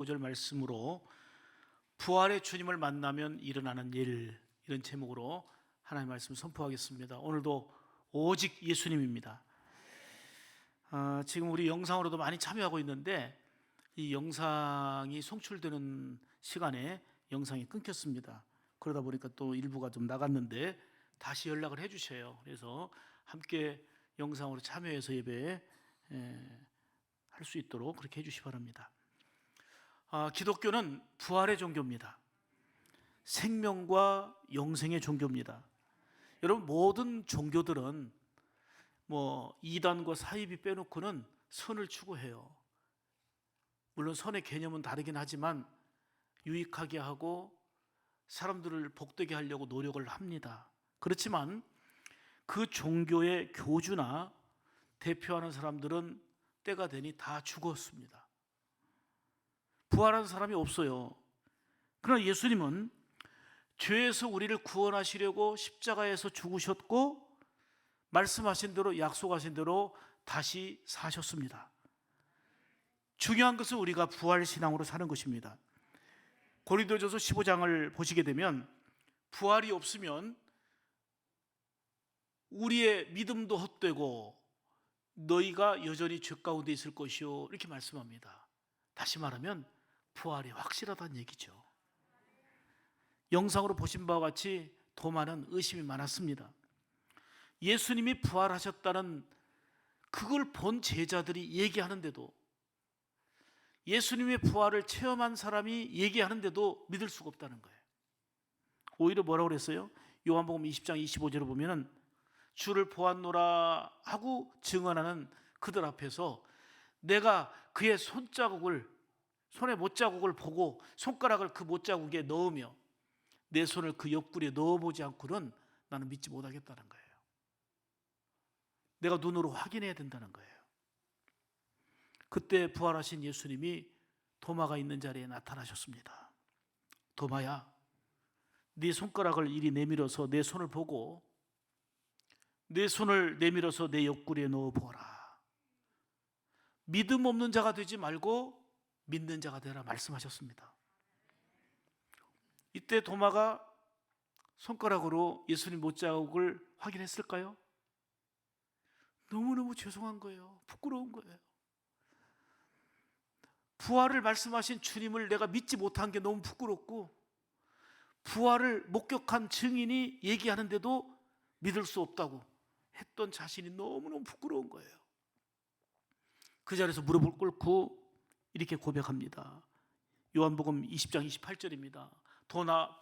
5절 말씀으로 부활의 주님을 만나면 일어나는 일, 이런 제목으로 하나님의 말씀 선포하겠습니다. 오늘도 오직 예수님입니다. 지금 우리 영상으로도 많이 참여하고 있는데 이 영상이 송출되는 시간에 영상이 끊겼습니다. 그러다 보니까 또 일부가 좀 나갔는데 다시 연락을 해주셔요. 그래서 함께 영상으로 참여해서 예배 할 수 있도록 그렇게 해주시기 바랍니다. 기독교는 부활의 종교입니다. 생명과 영생의 종교입니다. 여러분, 모든 종교들은 이단과 사이비 빼놓고는 선을 추구해요. 물론 선의 개념은 다르긴 하지만 유익하게 하고 사람들을 복되게 하려고 노력을 합니다. 그렇지만 그 종교의 교주나 대표하는 사람들은 때가 되니 다 죽었습니다. 부활한 사람이 없어요. 그러나 예수님은 죄에서 우리를 구원하시려고 십자가에서 죽으셨고 말씀하신 대로, 약속하신 대로 다시 사셨습니다. 중요한 것은 우리가 부활신앙으로 사는 것입니다. 고린도전서 15장을 보시게 되면 부활이 없으면 우리의 믿음도 헛되고 너희가 여전히 죄 가운데 있을 것이요, 이렇게 말씀합니다. 다시 말하면 부활이 확실하다는 얘기죠. 영상으로 보신 바와 같이 도마는 의심이 많았습니다. 예수님이 부활하셨다는 그걸 본 제자들이 얘기하는데도, 예수님의 부활을 체험한 사람이 얘기하는데도 믿을 수가 없다는 거예요. 오히려 뭐라고 그랬어요? 요한복음 20장 25절을 보면은 주를 보았노라 하고 증언하는 그들 앞에서 내가 그의 손의 못자국을 보고 손가락을 그 못자국에 넣으며 내 손을 그 옆구리에 넣어보지 않고는 나는 믿지 못하겠다는 거예요. 내가 눈으로 확인해야 된다는 거예요. 그때 부활하신 예수님이 도마가 있는 자리에 나타나셨습니다. 도마야, 네 손가락을 이리 내밀어서 내 손을 보고 내 손을 내밀어서 내 옆구리에 넣어보라. 믿음 없는 자가 되지 말고 믿는 자가 되라 말씀하셨습니다. 이때 도마가 손가락으로 예수님 못자국을 확인했을까요? 너무너무 죄송한 거예요. 부끄러운 거예요. 부활을 말씀하신 주님을 내가 믿지 못한 게 너무 부끄럽고, 부활을 목격한 증인이 얘기하는데도 믿을 수 없다고 했던 자신이 너무너무 부끄러운 거예요. 그 자리에서 무릎을 꿇고 이렇게 고백합니다. 요한복음 20장 28절입니다.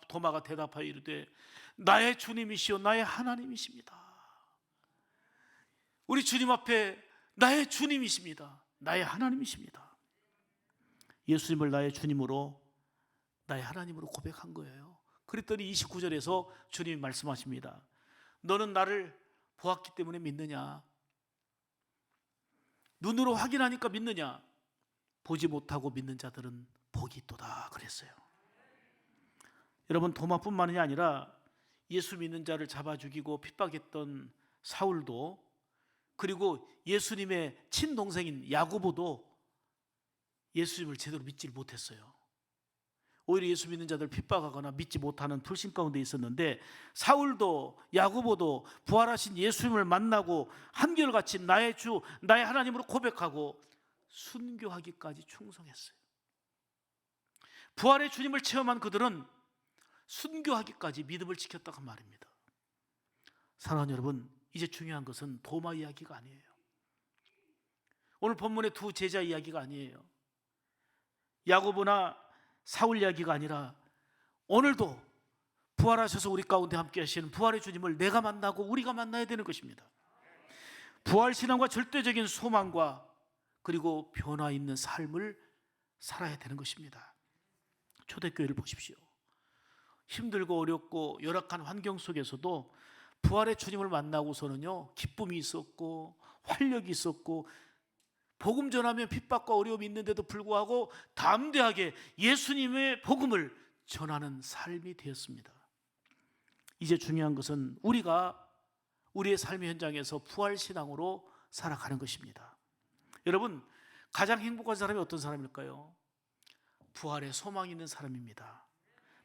도마가 대답하여 이르되 나의 주님이시요 나의 하나님이십니다. 우리 주님 앞에 나의 주님이십니다. 나의 하나님이십니다. 예수님을 나의 주님으로, 나의 하나님으로 고백한 거예요. 그랬더니 29절에서 주님이 말씀하십니다. 너는 나를 보았기 때문에 믿느냐? 눈으로 확인하니까 믿느냐? 보지 못하고 믿는 자들은 복이 있도다 그랬어요. 여러분, 도마뿐만이 아니라 예수 믿는 자를 잡아 죽이고 핍박했던 사울도, 그리고 예수님의 친동생인 야고보도 예수님을 제대로 믿지 못했어요. 오히려 예수 믿는 자들 핍박하거나 믿지 못하는 불신 가운데 있었는데, 사울도 야고보도 부활하신 예수님을 만나고 한결같이 나의 주, 나의 하나님으로 고백하고 순교하기까지 충성했어요. 부활의 주님을 체험한 그들은 순교하기까지 믿음을 지켰다고 말입니다. 사랑하는 여러분, 이제 중요한 것은 도마 이야기가 아니에요. 오늘 본문의 두 제자 이야기가 아니에요. 야고보나 사울 이야기가 아니라 오늘도 부활하셔서 우리 가운데 함께 하시는 부활의 주님을 내가 만나고 우리가 만나야 되는 것입니다. 부활신앙과 절대적인 소망과 그리고 변화 있는 삶을 살아야 되는 것입니다. 초대교회를 보십시오. 힘들고 어렵고 열악한 환경 속에서도 부활의 주님을 만나고서는요, 기쁨이 있었고 활력이 있었고, 복음 전하면 핍박과 어려움이 있는데도 불구하고 담대하게 예수님의 복음을 전하는 삶이 되었습니다. 이제 중요한 것은 우리가 우리의 삶의 현장에서 부활신앙으로 살아가는 것입니다. 여러분, 가장 행복한 사람이 어떤 사람일까요? 부활에 소망이 있는 사람입니다.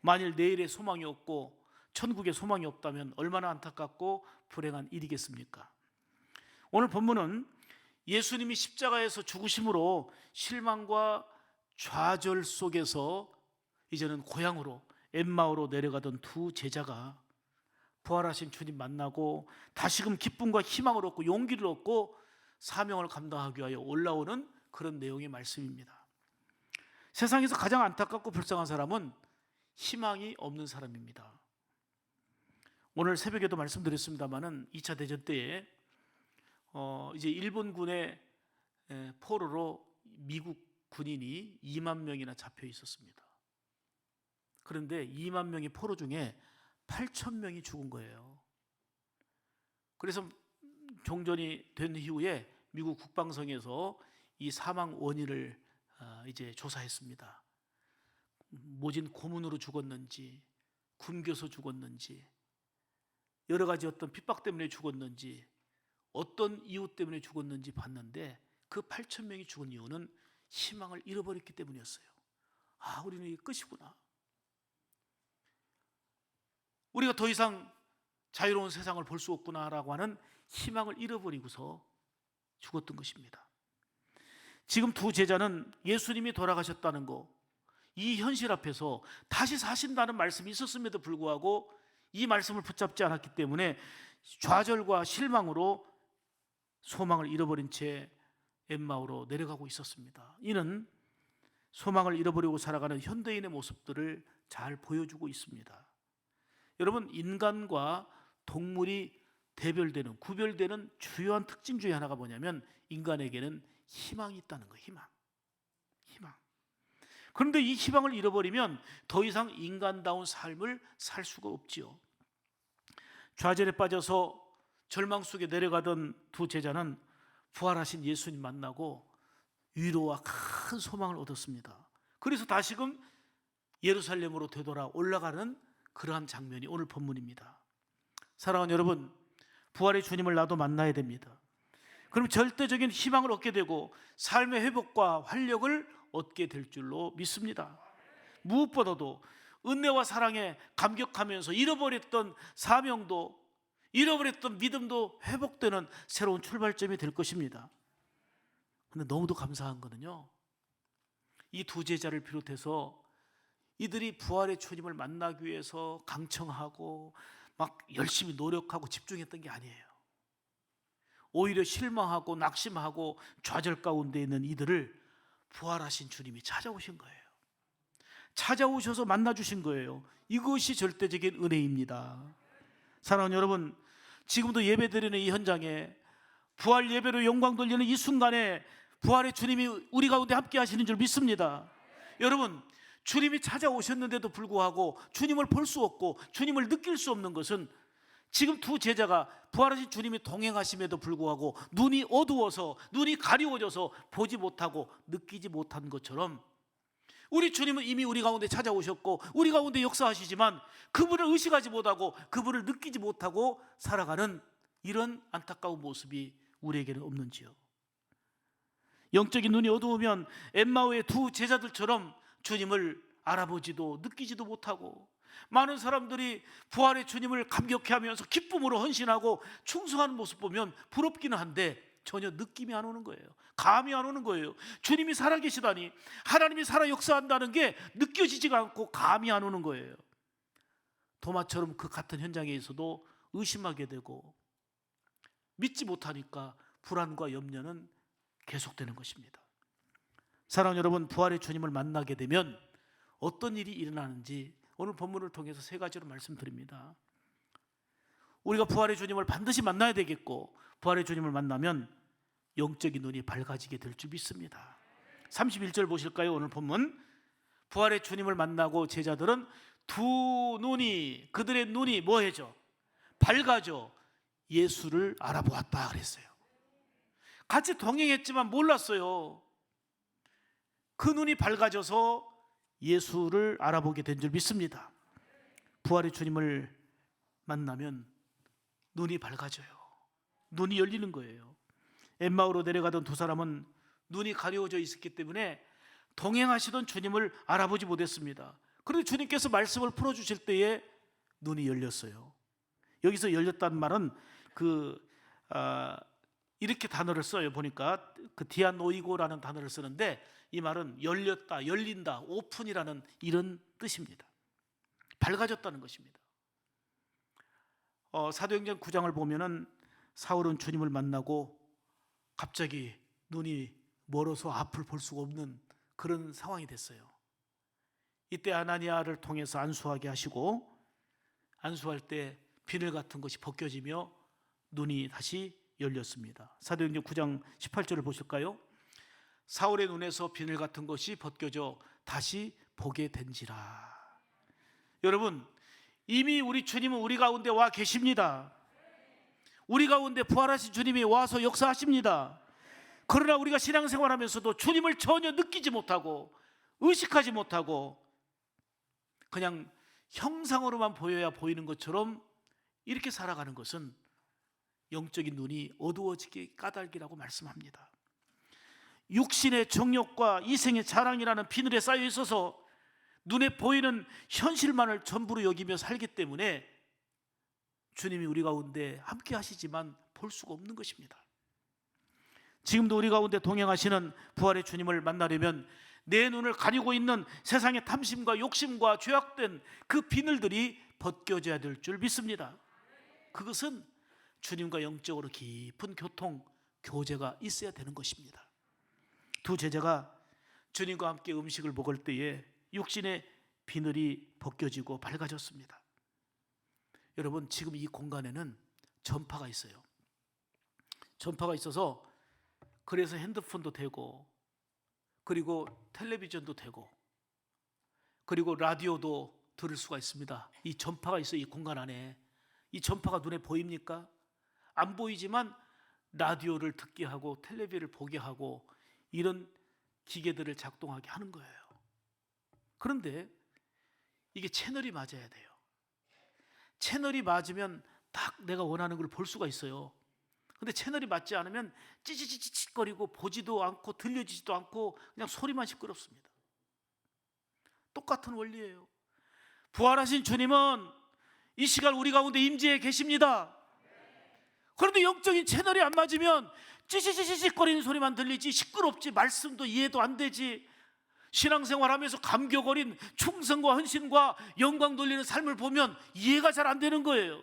만일 내일에 소망이 없고 천국에 소망이 없다면 얼마나 안타깝고 불행한 일이겠습니까? 오늘 본문은 예수님이 십자가에서 죽으심으로 실망과 좌절 속에서 이제는 고향으로 엠마오로 내려가던 두 제자가 부활하신 주님 만나고 다시금 기쁨과 희망을 얻고 용기를 얻고 사명을 감당하기 위하여 올라오는 그런 내용의 말씀입니다. 세상에서 가장 안타깝고 불쌍한 사람은 희망이 없는 사람입니다. 오늘 새벽에도 말씀드렸습니다마는 2차 대전 때에 이제 일본군의 포로로 미국 군인이 2만 명이나 잡혀 있었습니다. 그런데 2만 명의 포로 중에 8천 명이 죽은 거예요. 그래서 종전이 된 이후에 미국 국방성에서 이 사망 원인을 이제 조사했습니다. 모진 고문으로 죽었는지, 굶겨서 죽었는지, 여러 가지 어떤 핍박 때문에 죽었는지, 어떤 이유 때문에 죽었는지 봤는데 그 8천 명이 죽은 이유는 희망을 잃어버렸기 때문이었어요. 아, 우리는 이게 끝이구나. 우리가 더 이상 자유로운 세상을 볼 수 없구나라고 하는 희망을 잃어버리고서 죽었던 것입니다. 지금 두 제자는 예수님이 돌아가셨다는 거, 이 현실 앞에서 다시 사신다는 말씀이 있었음에도 불구하고 이 말씀을 붙잡지 않았기 때문에 좌절과 실망으로 소망을 잃어버린 채 엠마오로 내려가고 있었습니다. 이는 소망을 잃어버리고 살아가는 현대인의 모습들을 잘 보여주고 있습니다. 여러분, 인간과 동물이 대별되는, 구별되는 주요한 특징 중에 하나가 뭐냐면 인간에게는 희망이 있다는 거예요. 희망. 그런데 이 희망을 잃어버리면 더 이상 인간다운 삶을 살 수가 없지요. 좌절에 빠져서 절망 속에 내려가던 두 제자는 부활하신 예수님 만나고 위로와 큰 소망을 얻었습니다. 그래서 다시금 예루살렘으로 되돌아 올라가는 그러한 장면이 오늘 본문입니다. 사랑하는 여러분, 부활의 주님을 나도 만나야 됩니다. 그럼 절대적인 희망을 얻게 되고 삶의 회복과 활력을 얻게 될 줄로 믿습니다. 무엇보다도 은혜와 사랑에 감격하면서 잃어버렸던 사명도, 잃어버렸던 믿음도 회복되는 새로운 출발점이 될 것입니다. 그런데 너무도 감사한 거는요, 이 두 제자를 비롯해서 이들이 부활의 주님을 만나기 위해서 강청하고 막 열심히 노력하고 집중했던 게 아니에요. 오히려 실망하고 낙심하고 좌절 가운데 있는 이들을 부활하신 주님이 찾아오신 거예요. 찾아오셔서 만나주신 거예요. 이것이 절대적인 은혜입니다. 사랑하는 여러분, 지금도 예배드리는 이 현장에 부활 예배로 영광 돌리는 이 순간에 부활의 주님이 우리 가운데 함께 하시는 줄 믿습니다. 여러분, 주님이 찾아오셨는데도 불구하고 주님을 볼 수 없고 주님을 느낄 수 없는 것은 지금 두 제자가 부활하신 주님이 동행하심에도 불구하고 눈이 어두워서, 눈이 가리워져서 보지 못하고 느끼지 못한 것처럼 우리 주님은 이미 우리 가운데 찾아오셨고 우리 가운데 역사하시지만 그분을 의식하지 못하고 그분을 느끼지 못하고 살아가는 이런 안타까운 모습이 우리에게는 없는지요. 영적인 눈이 어두우면 엠마오의 두 제자들처럼 주님을 알아보지도 느끼지도 못하고, 많은 사람들이 부활의 주님을 감격해하면서 기쁨으로 헌신하고 충성하는 모습 보면 부럽기는 한데 전혀 느낌이 안 오는 거예요. 감이 안 오는 거예요. 주님이 살아계시다니, 하나님이 살아 역사한다는 게 느껴지지가 않고 감이 안 오는 거예요. 도마처럼 그 같은 현장에서도 의심하게 되고 믿지 못하니까 불안과 염려는 계속되는 것입니다. 사랑하는 여러분, 부활의 주님을 만나게 되면 어떤 일이 일어나는지 오늘 본문을 통해서 세 가지로 말씀드립니다. 우리가 부활의 주님을 반드시 만나야 되겠고, 부활의 주님을 만나면 영적인 눈이 밝아지게 될 줄 믿습니다. 31절 보실까요? 오늘 본문, 부활의 주님을 만나고 제자들은 그들의 눈이 뭐해져? 밝아져 예수를 알아보았다 그랬어요. 같이 동행했지만 몰랐어요. 그 눈이 밝아져서 예수를 알아보게 된 줄 믿습니다. 부활의 주님을 만나면 눈이 밝아져요. 눈이 열리는 거예요. 엠마오로 내려가던 두 사람은 눈이 가려워져 있었기 때문에 동행하시던 주님을 알아보지 못했습니다. 그런데 주님께서 말씀을 풀어주실 때에 눈이 열렸어요. 여기서 열렸다는 말은 이렇게 단어를 써요. 보니까 디아노이고라는 단어를 쓰는데 이 말은 열렸다, 열린다, 오픈이라는 이런 뜻입니다. 밝아졌다는 것입니다. 사도행전 9장을 보면은 사울은 주님을 만나고 갑자기 눈이 멀어서 앞을 볼 수가 없는 그런 상황이 됐어요. 이때 아나니아를 통해서 안수하게 하시고, 안수할 때 비늘 같은 것이 벗겨지며 눈이 다시 열렸습니다. 사도행전 9장 18절을 보실까요? 사울의 눈에서 비늘 같은 것이 벗겨져 다시 보게 된지라. 여러분, 이미 우리 주님은 우리 가운데 와 계십니다. 우리 가운데 부활하신 주님이 와서 역사하십니다. 그러나 우리가 신앙생활하면서도 주님을 전혀 느끼지 못하고 의식하지 못하고 그냥 형상으로만 보여야 보이는 것처럼 이렇게 살아가는 것은 영적인 눈이 어두워지기 까닭이라고 말씀합니다. 육신의 정욕과 이생의 자랑이라는 비늘에 쌓여 있어서 눈에 보이는 현실만을 전부로 여기며 살기 때문에 주님이 우리 가운데 함께 하시지만 볼 수가 없는 것입니다. 지금도 우리 가운데 동행하시는 부활의 주님을 만나려면 내 눈을 가리고 있는 세상의 탐심과 욕심과 죄악된 그 비늘들이 벗겨져야 될 줄 믿습니다. 그것은 주님과 영적으로 깊은 교제가 있어야 되는 것입니다. 두 제자가 주님과 함께 음식을 먹을 때에 육신의 비늘이 벗겨지고 밝아졌습니다. 여러분, 지금 이 공간에는 전파가 있어요. 전파가 있어서 그래서 핸드폰도 되고, 그리고 텔레비전도 되고, 그리고 라디오도 들을 수가 있습니다. 이 전파가 있어요. 이 공간 안에. 이 전파가 눈에 보입니까? 안 보이지만 라디오를 듣게 하고 텔레비를 보게 하고 이런 기계들을 작동하게 하는 거예요. 그런데 이게 채널이 맞아야 돼요. 채널이 맞으면 딱 내가 원하는 걸 볼 수가 있어요. 근데 채널이 맞지 않으면 찌찌찌찌거리고 보지도 않고 들려지지도 않고 그냥 소리만 시끄럽습니다. 똑같은 원리예요. 부활하신 주님은 이 시간 우리 가운데 임재해 계십니다. 그런데 영적인 채널이 안 맞으면 찌찌찌찌거리는 소리만 들리지 시끄럽지, 말씀도 이해도 안 되지, 신앙생활하면서 감격 어린 충성과 헌신과 영광 돌리는 삶을 보면 이해가 잘 안 되는 거예요.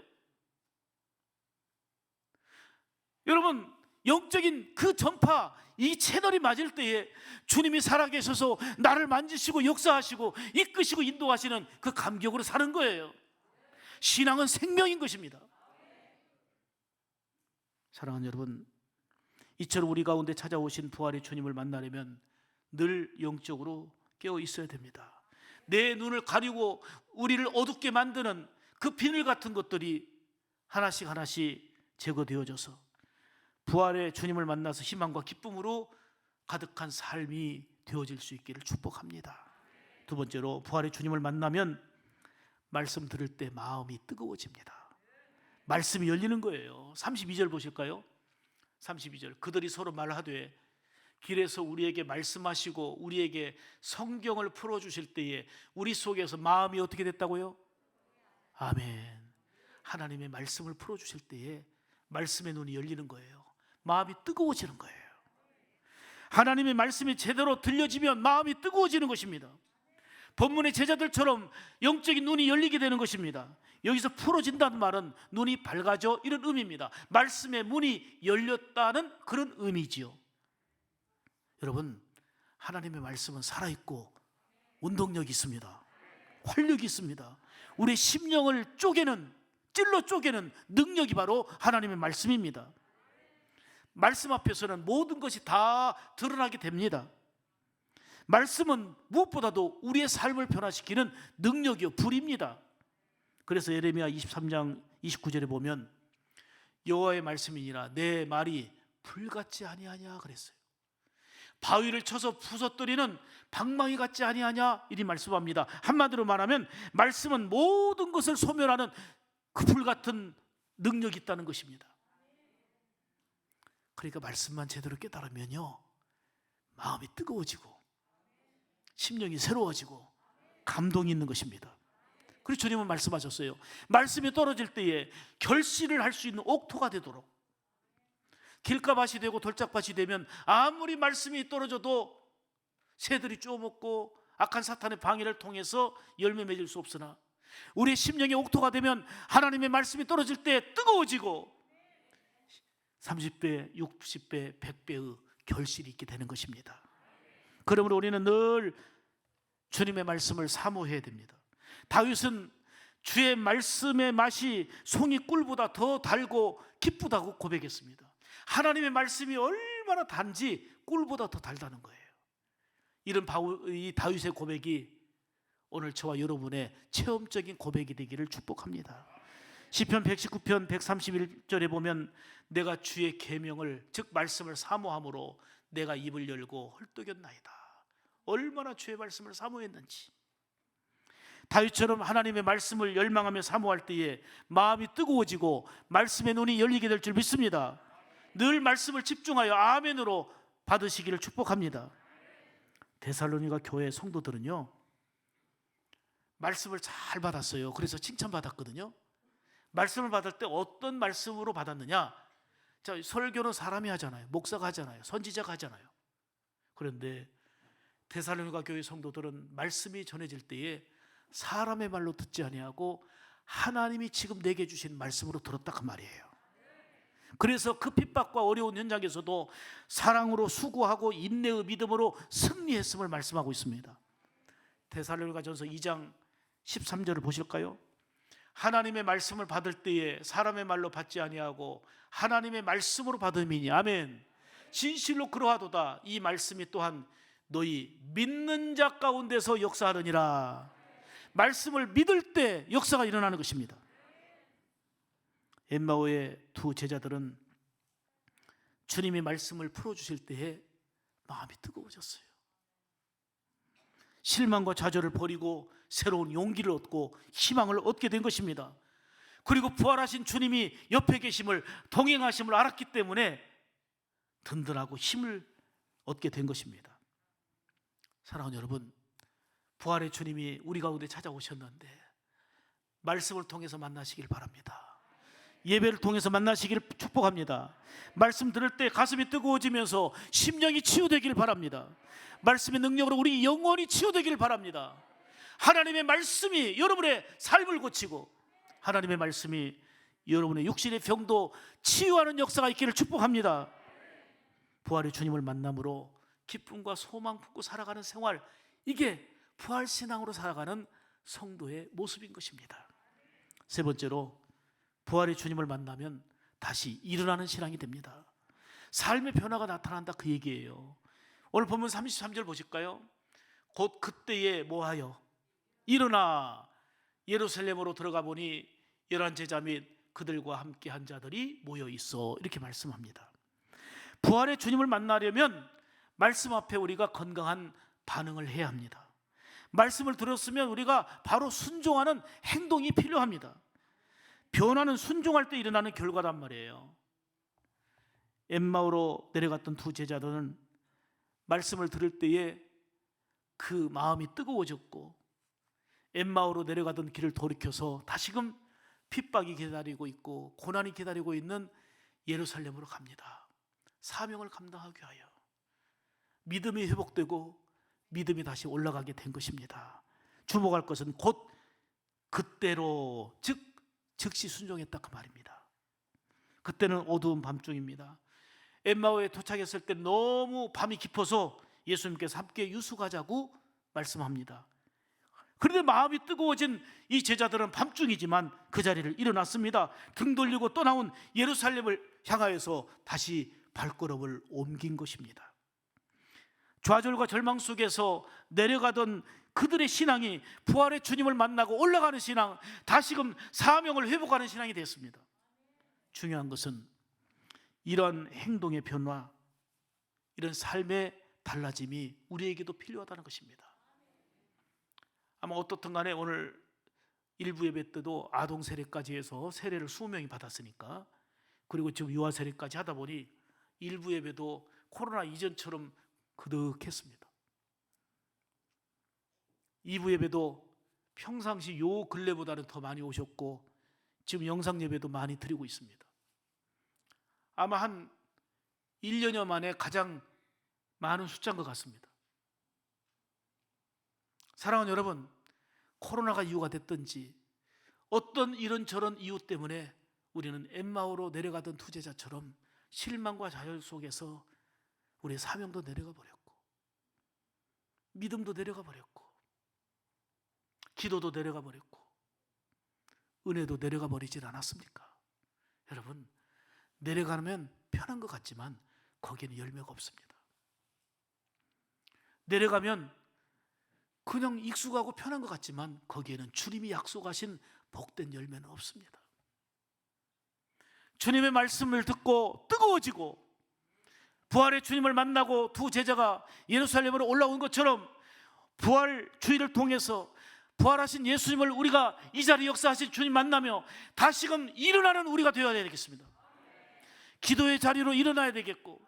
여러분, 영적인 그 전파, 이 채널이 맞을 때에 주님이 살아계셔서 나를 만지시고 역사하시고 이끄시고 인도하시는 그 감격으로 사는 거예요. 신앙은 생명인 것입니다. 사랑하는 여러분, 이처럼 우리 가운데 찾아오신 부활의 주님을 만나려면 늘 영적으로 깨어 있어야 됩니다. 내 눈을 가리고 우리를 어둡게 만드는 그 비늘 같은 것들이 하나씩 하나씩 제거되어져서 부활의 주님을 만나서 희망과 기쁨으로 가득한 삶이 되어질 수 있기를 축복합니다. 두 번째로, 부활의 주님을 만나면 말씀 들을 때 마음이 뜨거워집니다. 말씀이 열리는 거예요. 32절 보실까요? 32절, 그들이 서로 말하되 길에서 우리에게 말씀하시고 우리에게 성경을 풀어주실 때에 우리 속에서 마음이 어떻게 됐다고요? 아멘. 하나님의 말씀을 풀어주실 때에 말씀의 눈이 열리는 거예요. 마음이 뜨거워지는 거예요. 하나님의 말씀이 제대로 들려지면 마음이 뜨거워지는 것입니다. 본문의 제자들처럼 영적인 눈이 열리게 되는 것입니다. 여기서 풀어진다는 말은 눈이 밝아져, 이런 의미입니다. 말씀의 문이 열렸다는 그런 의미지요. 여러분, 하나님의 말씀은 살아있고 운동력이 있습니다. 활력이 있습니다. 우리의 심령을 찔러 쪼개는 능력이 바로 하나님의 말씀입니다. 말씀 앞에서는 모든 것이 다 드러나게 됩니다. 말씀은 무엇보다도 우리의 삶을 변화시키는 능력이요, 불입니다. 그래서 예레미야 23장 29절에 보면 여호와의 말씀이니라 내 말이 불같지 아니하냐 그랬어요. 바위를 쳐서 부서뜨리는 방망이 같지 아니하냐, 이리 말씀합니다. 한마디로 말하면 말씀은 모든 것을 소멸하는 그 불같은 능력이 있다는 것입니다. 그러니까 말씀만 제대로 깨달으면요, 마음이 뜨거워지고 심령이 새로워지고 감동이 있는 것입니다. 그리고 주님은 말씀하셨어요. 말씀이 떨어질 때에 결실을 할 수 있는 옥토가 되도록. 길가밭이 되고 돌짝밭이 되면 아무리 말씀이 떨어져도 새들이 쪼먹고 악한 사탄의 방해를 통해서 열매 맺을 수 없으나, 우리의 심령의 옥토가 되면 하나님의 말씀이 떨어질 때 뜨거워지고 30배, 60배, 100배의 결실이 있게 되는 것입니다. 그러므로 우리는 늘 주님의 말씀을 사모해야 됩니다. 다윗은 주의 말씀의 맛이 송이 꿀보다 더 달고 기쁘다고 고백했습니다. 하나님의 말씀이 얼마나 단지 꿀보다 더 달다는 거예요. 이런 이 다윗의 고백이 오늘 저와 여러분의 체험적인 고백이 되기를 축복합니다. 시편 119편 131절에 보면 내가 주의 계명을, 즉 말씀을 사모함으로 내가 입을 열고 헐떡였나이다. 얼마나 주의 말씀을 사모했는지. 다윗처럼 하나님의 말씀을 열망하며 사모할 때에 마음이 뜨거워지고 말씀의 눈이 열리게 될 줄 믿습니다. 늘 말씀을 집중하여 아멘으로 받으시기를 축복합니다. 데살로니가 교회 성도들은요, 말씀을 잘 받았어요. 그래서 칭찬받았거든요. 말씀을 받을 때 어떤 말씀으로 받았느냐? 자, 설교는 사람이 하잖아요. 목사가 하잖아요. 선지자가 하잖아요. 그런데 데살로니가 교회 성도들은 말씀이 전해질 때에 사람의 말로 듣지 아니하고 하나님이 지금 내게 주신 말씀으로 들었다 그 말이에요. 그래서 그 핍박과 어려운 현장에서도 사랑으로 수고하고 인내의 믿음으로 승리했음을 말씀하고 있습니다. 데살로니가전서 2장 13절을 보실까요? 하나님의 말씀을 받을 때에 사람의 말로 받지 아니하고 하나님의 말씀으로 받음이니 아멘. 진실로 그러하도다. 이 말씀이 또한 너희 믿는 자 가운데서 역사하느니라. 말씀을 믿을 때 역사가 일어나는 것입니다. 엠마오의 두 제자들은 주님이 말씀을 풀어주실 때에 마음이 뜨거워졌어요. 실망과 좌절을 버리고 새로운 용기를 얻고 희망을 얻게 된 것입니다. 그리고 부활하신 주님이 옆에 계심을, 동행하심을 알았기 때문에 든든하고 힘을 얻게 된 것입니다. 사랑하는 여러분, 부활의 주님이 우리 가운데 찾아오셨는데 말씀을 통해서 만나시길 바랍니다. 예배를 통해서 만나시기를 축복합니다. 말씀 들을 때 가슴이 뜨거워지면서 심령이 치유되길 바랍니다. 말씀의 능력으로 우리 영혼이 치유되길 바랍니다. 하나님의 말씀이 여러분의 삶을 고치고 하나님의 말씀이 여러분의 육신의 병도 치유하는 역사가 있기를 축복합니다. 부활의 주님을 만남으로 기쁨과 소망 품고 살아가는 생활, 이게 부활신앙으로 살아가는 성도의 모습인 것입니다. 세 번째로, 부활의 주님을 만나면 다시 일어나는 신앙이 됩니다. 삶의 변화가 나타난다 그 얘기예요. 오늘 본문 33절 보실까요? 곧 그때에 뭐하여 일어나 예루살렘으로 들어가 보니 11 제자 및 그들과 함께 한 자들이 모여 있어, 이렇게 말씀합니다. 부활의 주님을 만나려면 말씀 앞에 우리가 건강한 반응을 해야 합니다. 말씀을 들었으면 우리가 바로 순종하는 행동이 필요합니다. 변화는 순종할 때 일어나는 결과란 말이에요. 엠마오로 내려갔던 두 제자들은 말씀을 들을 때에 그 마음이 뜨거워졌고 엠마오로 내려가던 길을 돌이켜서 다시금 핍박이 기다리고 있고 고난이 기다리고 있는 예루살렘으로 갑니다. 사명을 감당하기 위하여 믿음이 회복되고 믿음이 다시 올라가게 된 것입니다. 주목할 것은 곧 그때로, 즉 즉시 순종했다 그 말입니다. 그때는 어두운 밤중입니다. 엠마오에 도착했을 때 너무 밤이 깊어서 예수님께서 함께 유숙하자고 말씀합니다. 그런데 마음이 뜨거워진 이 제자들은 밤중이지만 그 자리를 일어났습니다. 등 돌리고 떠나온 예루살렘을 향하여서 다시 발걸음을 옮긴 것입니다. 좌절과 절망 속에서 내려가던 그들의 신앙이 부활의 주님을 만나고 올라가는 신앙, 다시금 사명을 회복하는 신앙이 됐습니다. 중요한 것은 이런 행동의 변화, 이런 삶의 달라짐이 우리에게도 필요하다는 것입니다. 아마 어떻든 간에 오늘 일부 예배 때도 아동 세례까지 해서 세례를 20명이 받았으니까, 그리고 지금 유아 세례까지 하다 보니 일부 예배도 코로나 이전처럼 그득했습니다. 2부 예배도 평상시 요 근래보다는 더 많이 오셨고 지금 영상 예배도 많이 드리고 있습니다. 아마 한 1년여 만에 가장 많은 숫자인 것 같습니다. 사랑하는 여러분, 코로나가 이유가 됐든지 어떤 이런저런 이유 때문에 우리는 엠마오로 내려가던 투제자처럼 실망과 좌절 속에서 우리의 사명도 내려가 버렸고 믿음도 내려가 버렸고 기도도 내려가 버렸고 은혜도 내려가 버리질 않았습니까? 여러분, 내려가면 편한 것 같지만 거기에는 열매가 없습니다. 내려가면 그냥 익숙하고 편한 것 같지만 거기에는 주님이 약속하신 복된 열매는 없습니다. 주님의 말씀을 듣고 뜨거워지고 부활의 주님을 만나고 두 제자가 예루살렘으로 올라온 것처럼 부활 주의를 통해서 부활하신 예수님을 우리가 이 자리 역사하신 주님 만나며 다시금 일어나는 우리가 되어야 되겠습니다. 기도의 자리로 일어나야 되겠고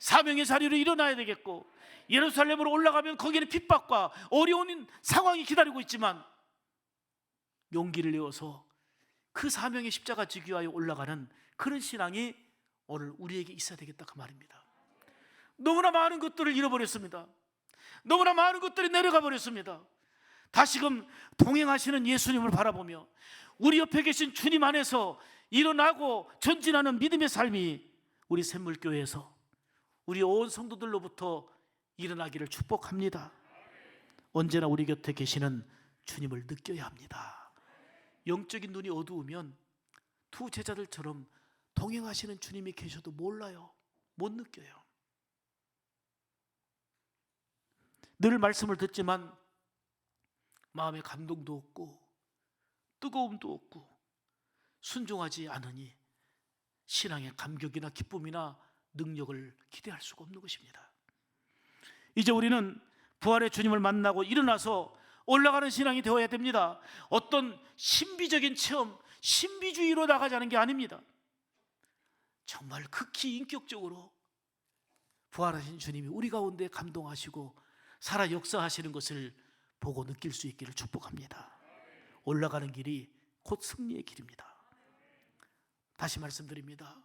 사명의 자리로 일어나야 되겠고 예루살렘으로 올라가면 거기에는 핍박과 어려운 상황이 기다리고 있지만 용기를 내어서 그 사명의 십자가 지기 위하여 올라가는 그런 신앙이 오늘 우리에게 있어야 되겠다 그 말입니다. 너무나 많은 것들을 잃어버렸습니다. 너무나 많은 것들이 내려가 버렸습니다. 다시금 동행하시는 예수님을 바라보며 우리 옆에 계신 주님 안에서 일어나고 전진하는 믿음의 삶이 우리 샘물교회에서 우리 온 성도들로부터 일어나기를 축복합니다. 언제나 우리 곁에 계시는 주님을 느껴야 합니다. 영적인 눈이 어두우면 두 제자들처럼 동행하시는 주님이 계셔도 몰라요. 못 느껴요. 늘 말씀을 듣지만 마음에 감동도 없고 뜨거움도 없고 순종하지 않으니 신앙의 감격이나 기쁨이나 능력을 기대할 수가 없는 것입니다. 이제 우리는 부활의 주님을 만나고 일어나서 올라가는 신앙이 되어야 됩니다. 어떤 신비적인 체험, 신비주의로 나가자는 게 아닙니다. 정말 극히 인격적으로 부활하신 주님이 우리 가운데 감동하시고 살아 역사하시는 것을 보고 느낄 수 있기를 축복합니다. 올라가는 길이 곧 승리의 길입니다. 다시 말씀드립니다.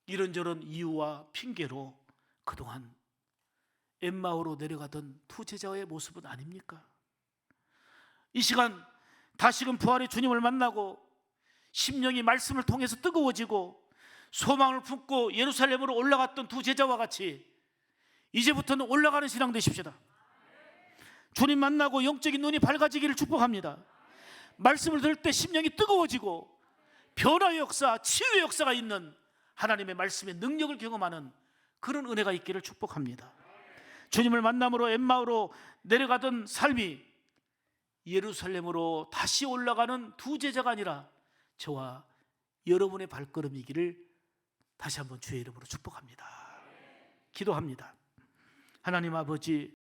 이런저런 이유와 핑계로 그동안 엠마오로 내려가던 두 제자의 모습은 아닙니까? 이 시간 다시금 부활의 주님을 만나고 심령이 말씀을 통해서 뜨거워지고 소망을 품고 예루살렘으로 올라갔던 두 제자와 같이 이제부터는 올라가는 신앙 되십시다. 주님 만나고 영적인 눈이 밝아지기를 축복합니다. 말씀을 들을 때 심령이 뜨거워지고 변화의 역사, 치유의 역사가 있는 하나님의 말씀의 능력을 경험하는 그런 은혜가 있기를 축복합니다. 주님을 만남으로 엠마오로 내려가던 삶이 예루살렘으로 다시 올라가는 두 제자가 아니라 저와 여러분의 발걸음이기를 다시 한번 주의 이름으로 축복합니다. 기도합니다. 하나님 아버지,